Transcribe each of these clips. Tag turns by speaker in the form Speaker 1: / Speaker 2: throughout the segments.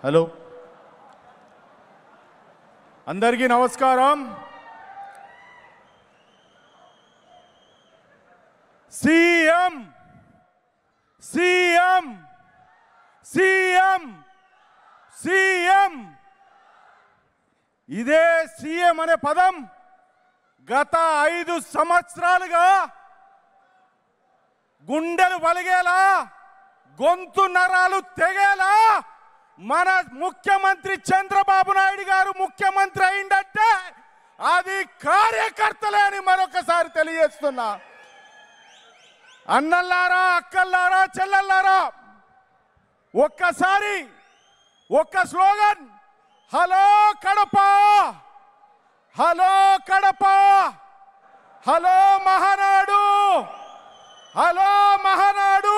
Speaker 1: Hello, అందరికీ నమస్కారం. CM CM CM CM ఇదే సీఎం అనే పదం గత 5 సంవత్సరాలుగా గుండెలు వలిగేలా, గొంతు నరాలు తెగేలా మన ముఖ్యమంత్రి చంద్రబాబు నాయుడు గారు ముఖ్యమంత్రి అయిందంటే అది కార్యకర్తలే అని మరొకసారి తెలియజేస్తున్నా. అన్నల్లారా, అక్కల్లారా, చెల్లెల్లారా, ఒక్కసారి ఒక్క slogan, hello Kadapa, hello Kadapa, hello Mahanadu, hello Mahanadu,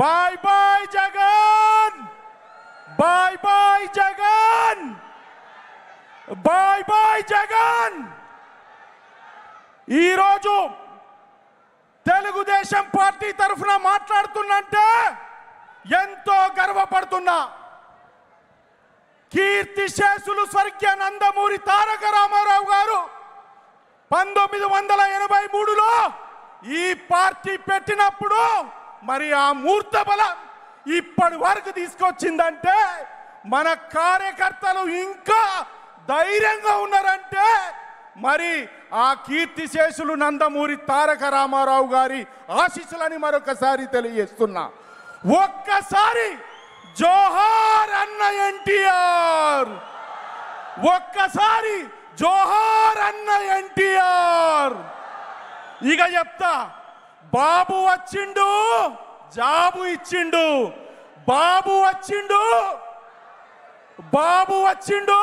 Speaker 1: bye bye Jagan, bye bye Jagan, bye bye Jagan. ఈరోజు తెలుగుదేశం పార్టీ తరఫున మాట్లాడుతున్నంటే ఎంతో గర్వపడుతున్నా. కీర్తిశేషులు స్వర్గీయ నందమూరి తారక రామారావు గారు 1983లో ఈ పార్టీ పెట్టినప్పుడు మరి ఆ మూర్త బలం ఇప్పటి వరకు తీసుకొచ్చిందంటే మన కార్యకర్తలు ఇంకా ధైర్యంగా ఉన్నారంటే మరి ఆ కీర్తిశేషులు నందమూరి తారక రామారావు గారి ఆశీస్సులని మరొకసారి తెలియజేస్తున్నా. ఒక్కసారి జోహార్ అన్న ఎన్టీఆర్, ఒక్కసారి జోహార్ అన్న ఎన్టీఆర్. ఇక చెప్తా, బాబు వచ్చిండు, జాబు ఇచ్చిండు, బాబు వచ్చిండు, బాబు వచ్చిండు.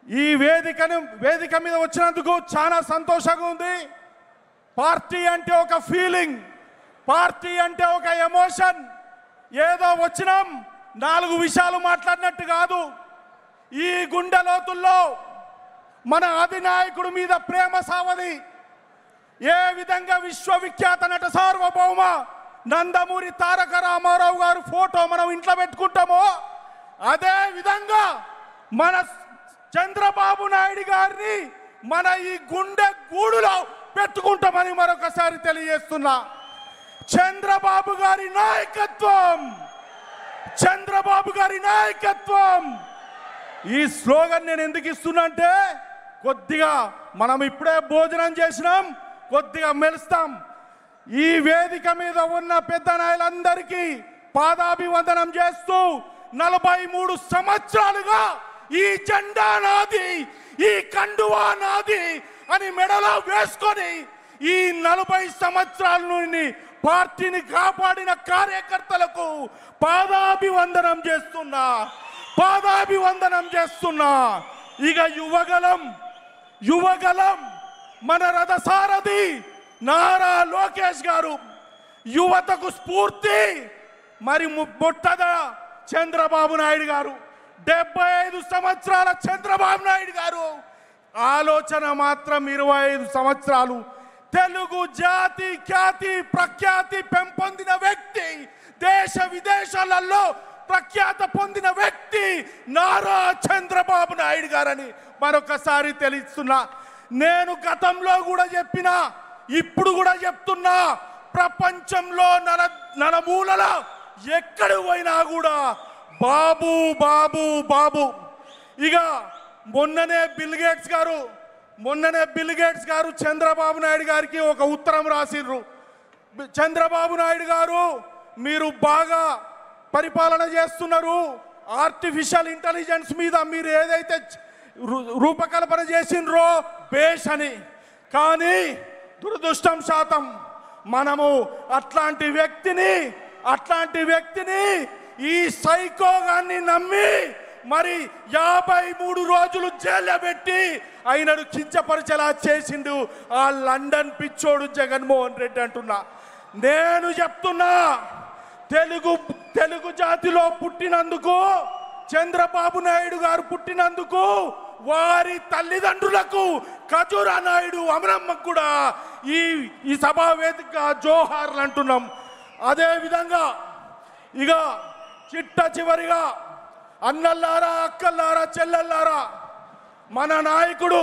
Speaker 1: ఈ వేదిక మీద వచ్చినందుకు చాలా సంతోషంగా ఉంది. పార్టీ అంటే ఒక ఫీలింగ్, పార్టీ అంటే ఒక ఎమోషన్. ఏదో వచ్చినాం 4 విషయాలు మాట్లాడినట్టు కాదు. ఈ గుండె లోతుల్లో మన అధినాయకుడి మీద ప్రేమ సావది. ఏ విధంగా విశ్వవిఖ్యాత నట సార్వభౌమ నందమూరి తారక రామారావు గారు ఫోటో మనం ఇంట్లో పెట్టుకుంటామో అదే విధంగా మన చంద్రబాబు నాయుడు గారిని మన ఈ గుండె గూడులో పెట్టుకుంటామని మరొకసారి తెలియజేస్తున్నా. చంద్రబాబు గారి నాయకత్వం, చంద్రబాబు గారి నాయకత్వం. ఈ స్లోగన్ నేను ఎందుకు ఇస్తున్నా అంటే కొద్దిగా మనం ఇప్పుడే భోజనం చేసినాం, కొద్దిగా మెలుస్తాం. ఈ వేదిక మీద ఉన్న పెద్ద నాయకులందరికీ పాదాభివందనం చేస్తూ 43 సంవత్సరాలుగా ఈ జెండా నాది, ఈ కండువా నాది అని మెడలో వేసుకొని ఈ 40 సంవత్సరాల నుండి పార్టీని కాపాడిన కార్యకర్తలకు పాదాభివందనం చేస్తున్నా, పాదాభివందనం చేస్తున్నా. ఇక యువగలం, యువగలం మన రథసారథి నారా లోకేష్ గారు, యువతకు స్ఫూర్తి మరి మొట్టద చంద్రబాబు నాయుడు గారు. 75 సంవత్సరాల చంద్రబాబు నాయుడు గారు ఆలోచన మాత్రం 25 సంవత్సరాలు. తెలుగు జాతి ఖ్యాతి ప్రఖ్యాతి పెంపొందిన వ్యక్తి, దేశ విదేశాలలో ప్రఖ్యాత పొందిన వ్యక్తి నారా చంద్రబాబు నాయుడు గారని మరొకసారి తెలుస్తున్నా. నేను గతంలో కూడా చెప్పినా, ఇప్పుడు కూడా చెప్తున్నా, ప్రపంచంలో నలుమూలల ఎక్కడ పోయినా కూడా బాబు బాబు బాబు. ఇక మొన్ననే బిల్ గేట్స్ గారు చంద్రబాబు నాయుడు గారికి ఒక ఉత్తరం రాసిండ్రు. చంద్రబాబు నాయుడు గారు, మీరు బాగా పరిపాలన చేస్తున్నారు, ఆర్టిఫిషియల్ ఇంటెలిజెన్స్ మీద మీరు ఏదైతే రూపకల్పన చేసిండ్రో బేష్ అని. కానీ దురదృష్టం శాతం మనము అట్లాంటి వ్యక్తిని ఈ సైకోగాన్ని నమ్మి మరి 53 రోజులు జైల్లో పెట్టి ఆయనను కించపరిచేలా చేసిండు ఆ లండన్ పిచ్చోడు జగన్మోహన్ రెడ్డి అంటున్నా. నేను చెప్తున్నా, తెలుగు జాతిలో పుట్టినందుకు, చంద్రబాబు నాయుడు గారు పుట్టినందుకు వారి తల్లిదండ్రులకు ఖజూరా నాయుడు అమరమ్మకు కూడా ఈ ఈ సభా వేదిక జోహార్లు అంటున్నాం. అదే విధంగా ఇక చిట్ట చివరిగా అన్నల్లారా, అక్కల్లారా, చెల్లెల్లారా, మన నాయకుడు,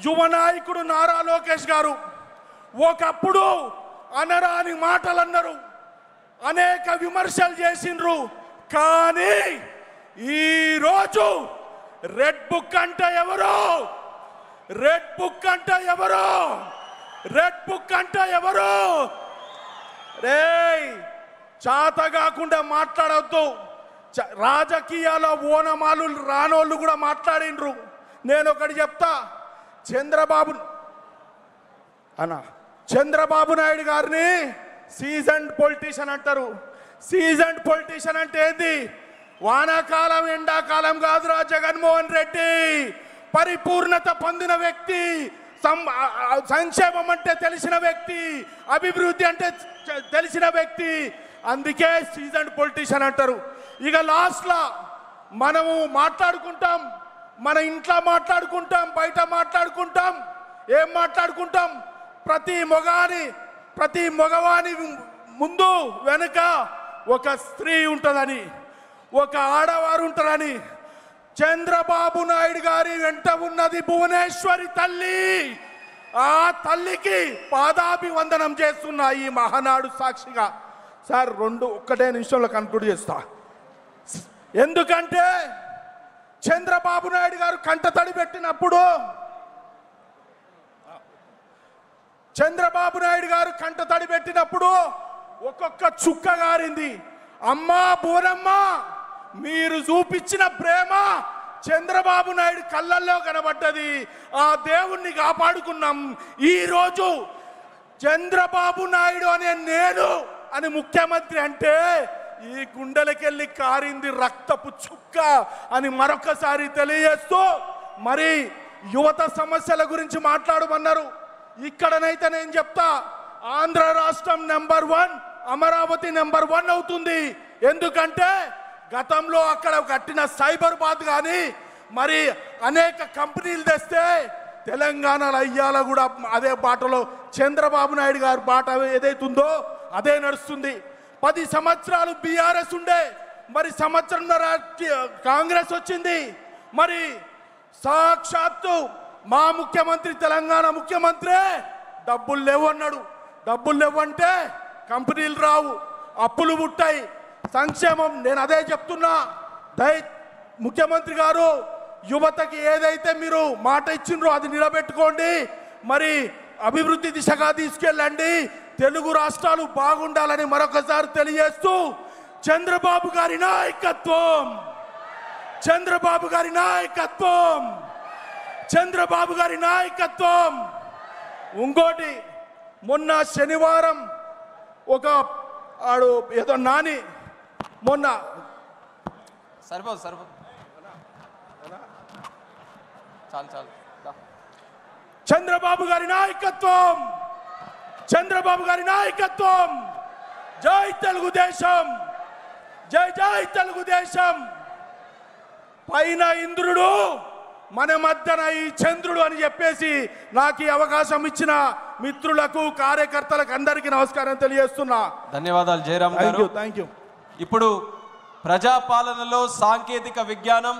Speaker 1: యువ నాయకుడు నారా లోకేష్ గారు ఒకప్పుడు అనరాని మాటలు అన్నారు, అనేక విమర్శలు చేసిండ్రు. కానీ ఈరోజు రెడ్ బుక్ అంటే ఎవరు? రెడ్ బుక్ అంటే ఎవరు? రెడ్ బుక్ అంటే ఎవరు? రేయ్, చాత కాకుండా మాట్లాడవద్దు. రాజకీయాల్లో ఓనమాలు రానోళ్ళు కూడా మాట్లాడిండ్రు. నేను ఒకటి చెప్తా, చంద్రబాబు నాయుడు గారిని సీజన్డ్ పొలిటీషియన్ అంటారు. సీజన్డ్ పొలిటీషియన్ అంటే ఏంది? వానాకాలం ఎండాకాలం కాదురా జగన్మోహన్ రెడ్డి, పరిపూర్ణత పొందిన వ్యక్తి, సంక్షేమం అంటే తెలిసిన వ్యక్తి, అభివృద్ధి అంటే తెలిసిన వ్యక్తి. అందుకే సీజన్డ్ పొలిటీషియన్ అంటారు. ఇక లాస్ట్లో మనము మాట్లాడుకుంటాం, మన ఇంట్లో మాట్లాడుకుంటాం, బయట మాట్లాడుకుంటాం. ఏం మాట్లాడుకుంటాం? ప్రతి మగవాని ముందు వెనుక ఒక స్త్రీ ఉంటుందని, ఒక ఆడవారు ఉంటారని. చంద్రబాబు నాయుడు గారి వెంట ఉన్నది భువనేశ్వరి తల్లి. ఆ తల్లికి పాదాభివందనం చేస్తున్నా ఈ మహానాడు సాక్షిగా. సార్ ఒక్కటే నిమిషంలో కన్క్లూడ్ చేస్తా. ఎందుకంటే చంద్రబాబు నాయుడు గారు కంటతడి పెట్టినప్పుడు, ఒక్కొక్క చుక్క గారింది. అమ్మా భువనమ్మ, మీరు చూపించిన ప్రేమ చంద్రబాబు నాయుడు కళ్ళల్లో కనబడ్డది. ఆ దేవుణ్ణి కాపాడుకున్నాం. ఈరోజు చంద్రబాబు నాయుడు అనే నేను అని ముఖ్యమంత్రి అంటే ఈ గుండెలకెళ్ళి కారింది రక్తపు చుక్క అని మరొకసారి తెలియజేస్తూ, మరి యువత సమస్యల గురించి మాట్లాడమన్నారు. ఇక్కడనైతే నేను చెప్తా, ఆంధ్ర రాష్ట్రం నెంబర్ 1, అమరావతి నెంబర్ 1 అవుతుంది. ఎందుకంటే గతంలో అక్కడ కట్టిన సైబరాబాద్ కానీ మరి అనేక కంపెనీలు తెస్తే తెలంగాణలో అయ్యాల కూడా అదే బాటలో చంద్రబాబు నాయుడు గారి బాట ఏదైతుందో అదే నడుస్తుంది. 10 సంవత్సరాలు బీఆర్ఎస్ ఉండే, మరి సంవత్సరంన్నర కాంగ్రెస్ వచ్చింది. మరి సాక్షాత్తు మా ముఖ్యమంత్రి, తెలంగాణ ముఖ్యమంత్రి డబ్బులు లేవు అన్నాడు. డబ్బులు లేవంటే కంపెనీలు రావు, అప్పులు పుట్టాయి, సంక్షేమం. నేను అదే చెప్తున్నా, ముఖ్యమంత్రి గారు యువతకి ఏదైతే మీరు మాట ఇచ్చిండ్రో అది నిలబెట్టుకోండి, మరి అభివృద్ధి దిశగా తీసుకెళ్ళండి, తెలుగు రాష్ట్రాలు బాగుండాలని మరొకసారి తెలియజేస్తూ, చంద్రబాబు గారి నాయకత్వం, చంద్రబాబు గారి నాయకత్వం, చంద్రబాబు గారి నాయకత్వం. ఇంకోటి, మొన్న శనివారం ఒక ఆడు ఏదో నాని మొన్న
Speaker 2: సరిపోదు చాలు
Speaker 1: చంద్రబాబు గారి నాయకత్వం, చంద్రబాబు గారి నాయకత్వం. జై తెలుగుదేశం, జై జై తెలుగుదేశం. పైన ఇంద్రుడు, మన మధ్యన ఈ చంద్రుడు అని చెప్పేసి నాకు ఈ అవకాశం ఇచ్చిన మిత్రులకు, కార్యకర్తలకు అందరికీ నమస్కారం తెలియజేస్తున్నా.
Speaker 2: ధన్యవాదాలు జయరామ్ గారు.
Speaker 1: Thank you.
Speaker 2: ఇప్పుడు ప్రజాపాలనలో సాంకేతిక విజ్ఞానం